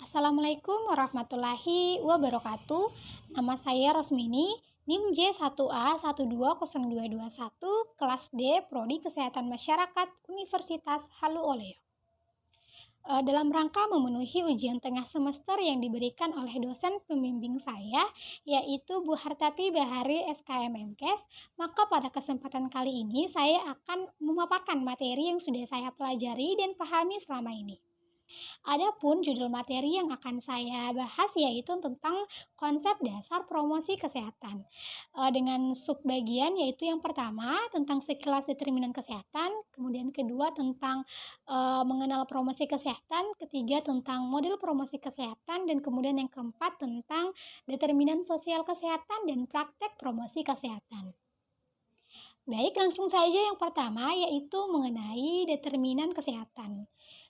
Assalamualaikum warahmatullahi wabarakatuh. Nama saya Rosmini, NIM J1A1202221, kelas D, Prodi Kesehatan Masyarakat, Universitas Halu Oleo. Dalam rangka memenuhi ujian tengah semester yang diberikan oleh dosen pembimbing saya, yaitu Bu Hartati Bahari SKMMKes, maka pada kesempatan kali ini saya akan memaparkan materi yang sudah saya pelajari dan pahami selama ini. Adapun judul materi yang akan saya bahas yaitu tentang konsep dasar promosi kesehatan. Dengan subbagian yaitu yang pertama tentang sekilas determinan kesehatan, kemudian kedua tentang mengenal promosi kesehatan, ketiga tentang model promosi kesehatan, dan kemudian yang keempat tentang determinan sosial kesehatan dan praktek promosi kesehatan. Baik, langsung saja yang pertama yaitu mengenai determinan kesehatan.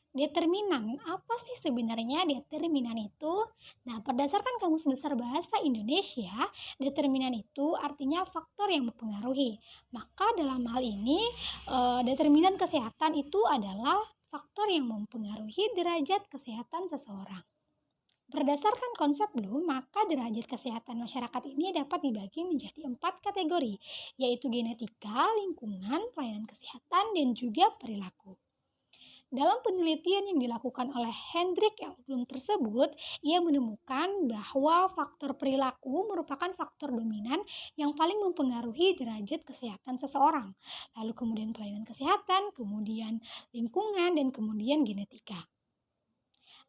Determinan, apa sih sebenarnya determinan itu? Nah, berdasarkan Kamus Besar Bahasa Indonesia, determinan itu artinya faktor yang mempengaruhi. Maka dalam hal ini, determinan kesehatan itu adalah faktor yang mempengaruhi derajat kesehatan seseorang. Berdasarkan konsep Bloom, maka derajat kesehatan masyarakat ini dapat dibagi menjadi 4 kategori, yaitu genetika, lingkungan, pelayanan kesehatan, dan juga perilaku. Dalam penelitian yang dilakukan oleh Hendrik L. Bloom tersebut, ia menemukan bahwa faktor perilaku merupakan faktor dominan yang paling mempengaruhi derajat kesehatan seseorang. Lalu kemudian pelayanan kesehatan, kemudian lingkungan, dan kemudian genetika.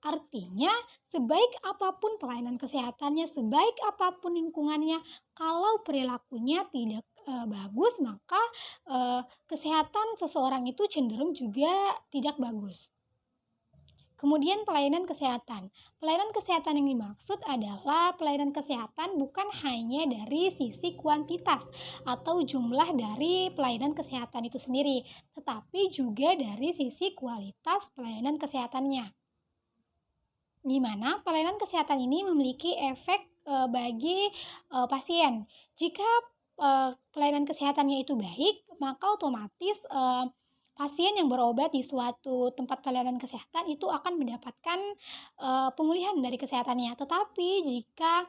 Artinya, sebaik apapun pelayanan kesehatannya, sebaik apapun lingkungannya, kalau perilakunya tidak bagus, maka kesehatan seseorang itu cenderung juga tidak bagus. Kemudian pelayanan kesehatan. Pelayanan kesehatan yang dimaksud adalah pelayanan kesehatan bukan hanya dari sisi kuantitas atau jumlah dari pelayanan kesehatan itu sendiri, tetapi juga dari sisi kualitas pelayanan kesehatannya, di mana pelayanan kesehatan ini memiliki efek bagi pasien. Jika pelayanan kesehatannya itu baik, maka otomatis pasien yang berobat di suatu tempat pelayanan kesehatan itu akan mendapatkan pemulihan dari kesehatannya. Tetapi jika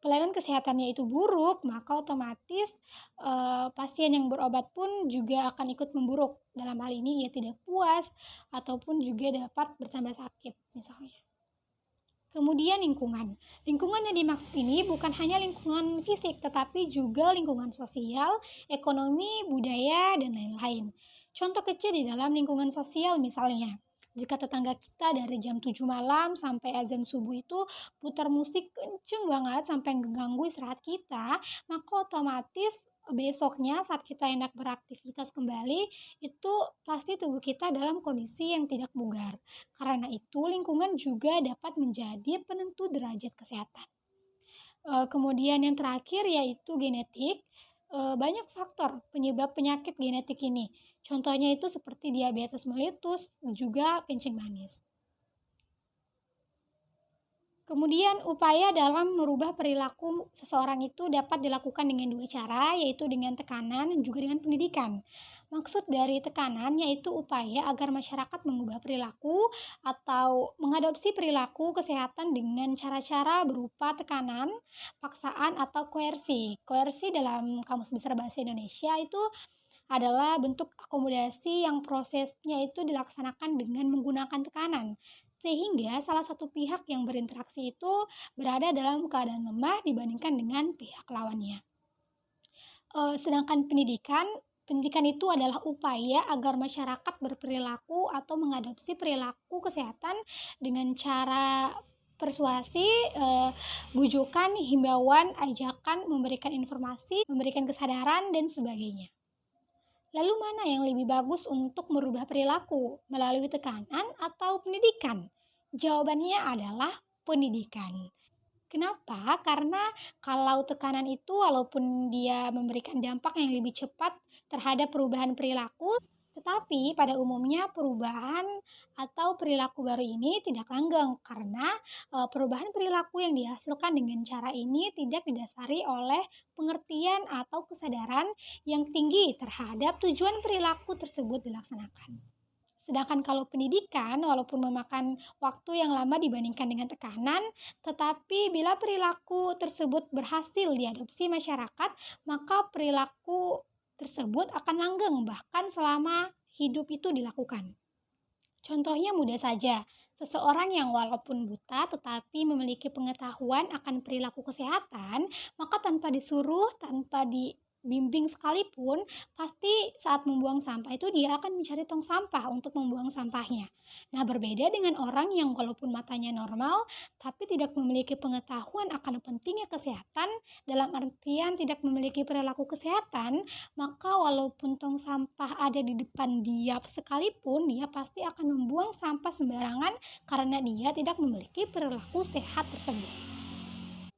pelayanan kesehatannya itu buruk, maka otomatis pasien yang berobat pun juga akan ikut memburuk. Dalam hal ini ia tidak puas ataupun juga dapat bertambah sakit misalnya. Kemudian lingkungan. Lingkungan yang dimaksud ini bukan hanya lingkungan fisik, tetapi juga lingkungan sosial, ekonomi, budaya, dan lain-lain. Contoh kecil di dalam lingkungan sosial misalnya, jika tetangga kita dari jam 7 malam sampai azan subuh itu putar musik kenceng banget sampai mengganggu istirahat kita, maka otomatis besoknya saat kita hendak beraktivitas kembali, itu pasti tubuh kita dalam kondisi yang tidak bugar. Karena itu lingkungan juga dapat menjadi penentu derajat kesehatan. Kemudian yang terakhir yaitu genetik. Banyak faktor penyebab penyakit genetik ini. Contohnya itu seperti diabetes mellitus, juga kencing manis. Kemudian upaya dalam merubah perilaku seseorang itu dapat dilakukan dengan dua cara, yaitu dengan tekanan dan juga dengan pendidikan. Maksud dari tekanan yaitu upaya agar masyarakat mengubah perilaku atau mengadopsi perilaku kesehatan dengan cara-cara berupa tekanan, paksaan, atau koersi. Koersi dalam Kamus Besar Bahasa Indonesia itu adalah bentuk akomodasi yang prosesnya itu dilaksanakan dengan menggunakan tekanan, sehingga salah satu pihak yang berinteraksi itu berada dalam keadaan lemah dibandingkan dengan pihak lawannya. Sedangkan pendidikan itu adalah upaya agar masyarakat berperilaku atau mengadopsi perilaku kesehatan dengan cara persuasi, bujukan, himbauan, ajakan, memberikan informasi, memberikan kesadaran, dan sebagainya. Lalu mana yang lebih bagus untuk merubah perilaku, melalui tekanan atau pendidikan? Jawabannya adalah pendidikan. Kenapa? Karena kalau tekanan itu walaupun dia memberikan dampak yang lebih cepat terhadap perubahan perilaku, tetapi pada umumnya perubahan atau perilaku baru ini tidak langgeng karena perubahan perilaku yang dihasilkan dengan cara ini tidak didasari oleh pengertian atau kesadaran yang tinggi terhadap tujuan perilaku tersebut dilaksanakan. Sedangkan kalau pendidikan, walaupun memakan waktu yang lama dibandingkan dengan tekanan, tetapi bila perilaku tersebut berhasil diadopsi masyarakat, maka perilaku tersebut akan langgeng bahkan selama hidup itu dilakukan. Contohnya mudah saja, seseorang yang walaupun buta tetapi memiliki pengetahuan akan perilaku kesehatan, maka tanpa disuruh, tanpa dibimbing sekalipun, pasti saat membuang sampah itu dia akan mencari tong sampah untuk membuang sampahnya. Nah, berbeda dengan orang yang walaupun matanya normal, tapi tidak memiliki pengetahuan akan pentingnya kesehatan, dalam artian tidak memiliki perilaku kesehatan, maka walaupun tong sampah ada di depan dia sekalipun, dia pasti akan membuang sampah sembarangan karena dia tidak memiliki perilaku sehat tersebut.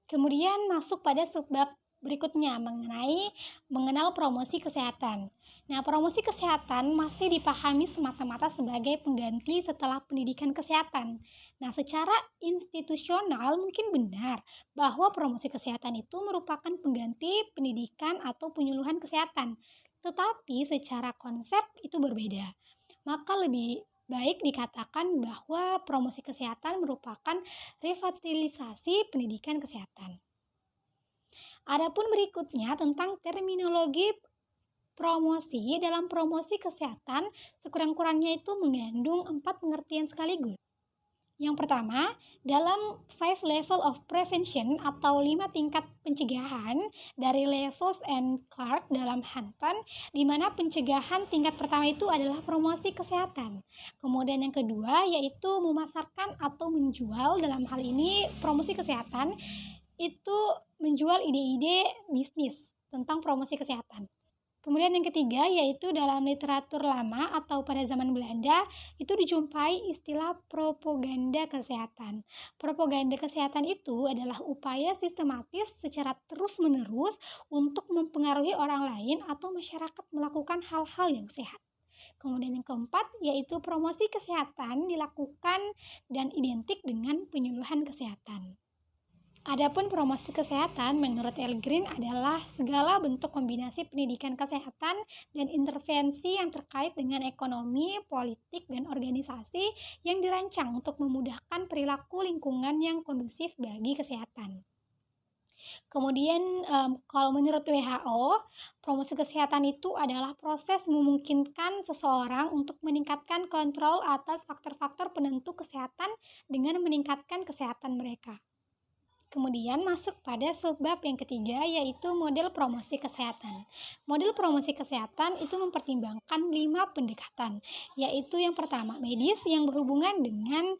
Kemudian masuk pada subbab berikutnya mengenai mengenal promosi kesehatan. Nah, promosi kesehatan masih dipahami semata-mata sebagai pengganti setelah pendidikan kesehatan. Nah, secara institusional mungkin benar bahwa promosi kesehatan itu merupakan pengganti pendidikan atau penyuluhan kesehatan. Tetapi secara konsep itu berbeda. Maka lebih baik dikatakan bahwa promosi kesehatan merupakan revitalisasi pendidikan kesehatan. Adapun berikutnya tentang terminologi promosi. Dalam promosi kesehatan, sekurang-kurangnya itu mengandung 4 pengertian sekaligus. Yang pertama, dalam 5 level of prevention atau 5 tingkat pencegahan dari Levels and Clark dalam Hunton, di mana pencegahan tingkat pertama itu adalah promosi kesehatan. Kemudian yang kedua yaitu memasarkan atau menjual, dalam hal ini promosi kesehatan itu menjual ide-ide bisnis tentang promosi kesehatan. Kemudian yang ketiga yaitu dalam literatur lama atau pada zaman Belanda itu dijumpai istilah propaganda kesehatan. Propaganda kesehatan itu adalah upaya sistematis secara terus-menerus untuk mempengaruhi orang lain atau masyarakat melakukan hal-hal yang sehat. Kemudian yang keempat yaitu promosi kesehatan dilakukan dan identik dengan penyuluhan kesehatan. Adapun promosi kesehatan menurut Elgrin adalah segala bentuk kombinasi pendidikan kesehatan dan intervensi yang terkait dengan ekonomi, politik, dan organisasi yang dirancang untuk memudahkan perilaku lingkungan yang kondusif bagi kesehatan. Kemudian kalau menurut WHO, promosi kesehatan itu adalah proses memungkinkan seseorang untuk meningkatkan kontrol atas faktor-faktor penentu kesehatan dengan meningkatkan kesehatan mereka. Kemudian masuk pada subbab yang ketiga yaitu model promosi kesehatan. Model promosi kesehatan itu mempertimbangkan 5 pendekatan, yaitu yang pertama medis yang berhubungan dengan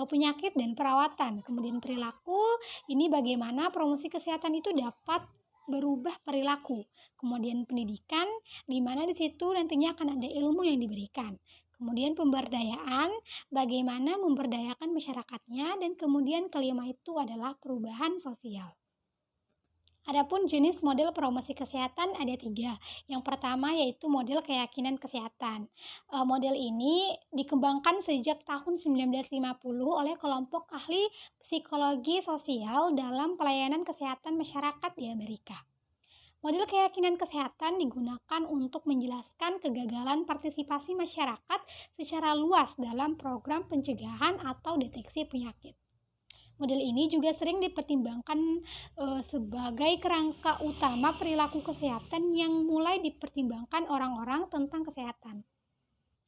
penyakit dan perawatan. Kemudian perilaku, ini bagaimana promosi kesehatan itu dapat berubah perilaku. Kemudian pendidikan, di mana di situ nantinya akan ada ilmu yang diberikan. Kemudian pemberdayaan, bagaimana memberdayakan masyarakatnya, dan kemudian kelima itu adalah perubahan sosial. Adapun jenis model promosi kesehatan ada 3. Yang pertama yaitu model keyakinan kesehatan. Model ini dikembangkan sejak tahun 1950 oleh kelompok ahli psikologi sosial dalam pelayanan kesehatan masyarakat di Amerika. Model keyakinan kesehatan digunakan untuk menjelaskan kegagalan partisipasi masyarakat secara luas dalam program pencegahan atau deteksi penyakit. Model ini juga sering dipertimbangkan sebagai kerangka utama perilaku kesehatan yang mulai dipertimbangkan orang-orang tentang kesehatan.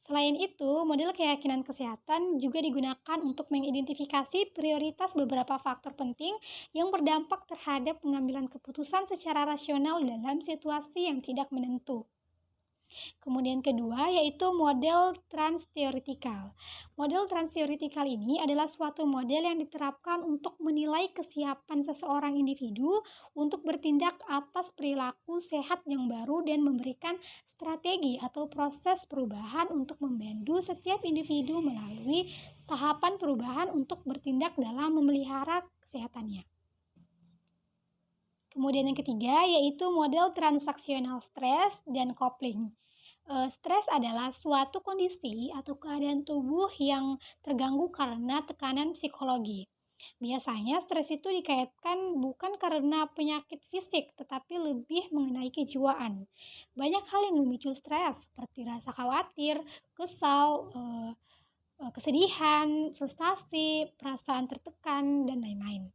Selain itu, model keyakinan kesehatan juga digunakan untuk mengidentifikasi prioritas beberapa faktor penting yang berdampak terhadap pengambilan keputusan secara rasional dalam situasi yang tidak menentu. Kemudian kedua yaitu model transteoretikal. Model transteoretikal ini adalah suatu model yang diterapkan untuk menilai kesiapan seseorang individu untuk bertindak atas perilaku sehat yang baru dan memberikan strategi atau proses perubahan untuk membantu setiap individu melalui tahapan perubahan untuk bertindak dalam memelihara kesehatannya. Kemudian yang ketiga yaitu model transaksional stres dan coupling. Stres adalah suatu kondisi atau keadaan tubuh yang terganggu karena tekanan psikologi. Biasanya stres itu dikaitkan bukan karena penyakit fisik, tetapi lebih mengenai kejiwaan. Banyak hal yang memicu stres, seperti rasa khawatir, kesal, kesedihan, frustasi, perasaan tertekan, dan lain-lain.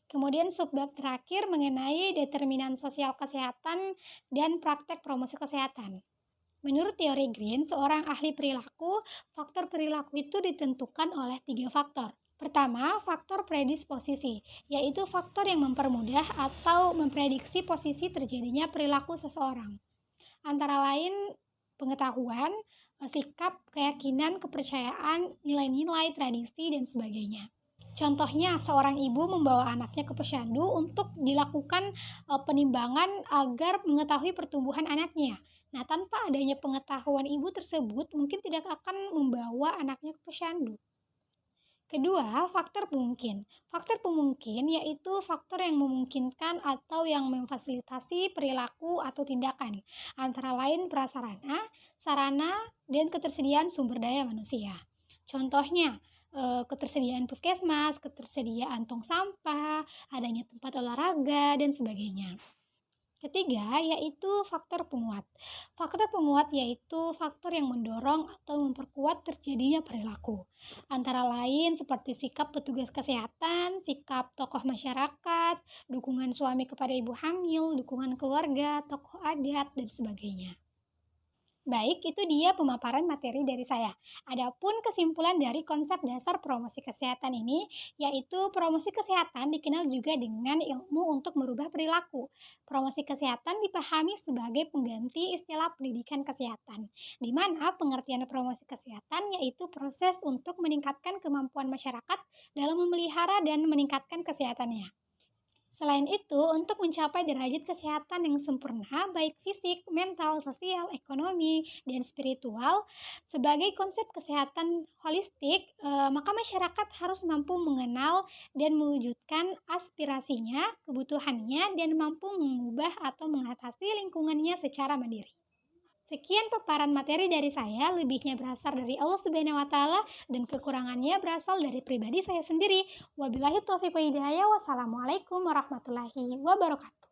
Kemudian subbab terakhir mengenai determinan sosial kesehatan dan praktek promosi kesehatan. Menurut teori Green, seorang ahli perilaku, faktor perilaku itu ditentukan oleh 3 faktor. Pertama, faktor predisposisi, yaitu faktor yang mempermudah atau memprediksi posisi terjadinya perilaku seseorang. Antara lain pengetahuan, sikap, keyakinan, kepercayaan, nilai-nilai, tradisi, dan sebagainya. Contohnya, seorang ibu membawa anaknya ke posyandu untuk dilakukan penimbangan agar mengetahui pertumbuhan anaknya. Nah, tanpa adanya pengetahuan ibu tersebut, mungkin tidak akan membawa anaknya ke posyandu. Kedua, faktor pemungkin. Faktor pemungkin yaitu faktor yang memungkinkan atau yang memfasilitasi perilaku atau tindakan, antara lain prasarana, sarana, dan ketersediaan sumber daya manusia. Contohnya, ketersediaan puskesmas, ketersediaan tong sampah, adanya tempat olahraga, dan sebagainya. Ketiga, yaitu faktor penguat. Faktor penguat yaitu faktor yang mendorong atau memperkuat terjadinya perilaku. Antara lain seperti sikap petugas kesehatan, sikap tokoh masyarakat, dukungan suami kepada ibu hamil, dukungan keluarga, tokoh adat, dan sebagainya. Baik, itu dia pemaparan materi dari saya. Adapun kesimpulan dari konsep dasar promosi kesehatan ini, yaitu promosi kesehatan dikenal juga dengan ilmu untuk merubah perilaku. Promosi kesehatan dipahami sebagai pengganti istilah pendidikan kesehatan, di mana pengertian promosi kesehatan yaitu proses untuk meningkatkan kemampuan masyarakat dalam memelihara dan meningkatkan kesehatannya. Selain itu, untuk mencapai derajat kesehatan yang sempurna, baik fisik, mental, sosial, ekonomi, dan spiritual, sebagai konsep kesehatan holistik, maka masyarakat harus mampu mengenal dan mewujudkan aspirasinya, kebutuhannya, dan mampu mengubah atau mengatasi lingkungannya secara mandiri. Sekian paparan materi dari saya, lebihnya berasal dari Allah Subhanahu wa taala dan kekurangannya berasal dari pribadi saya sendiri. Wabillahi taufiq wa hidayah. Wassalamualaikum warahmatullahi wabarakatuh.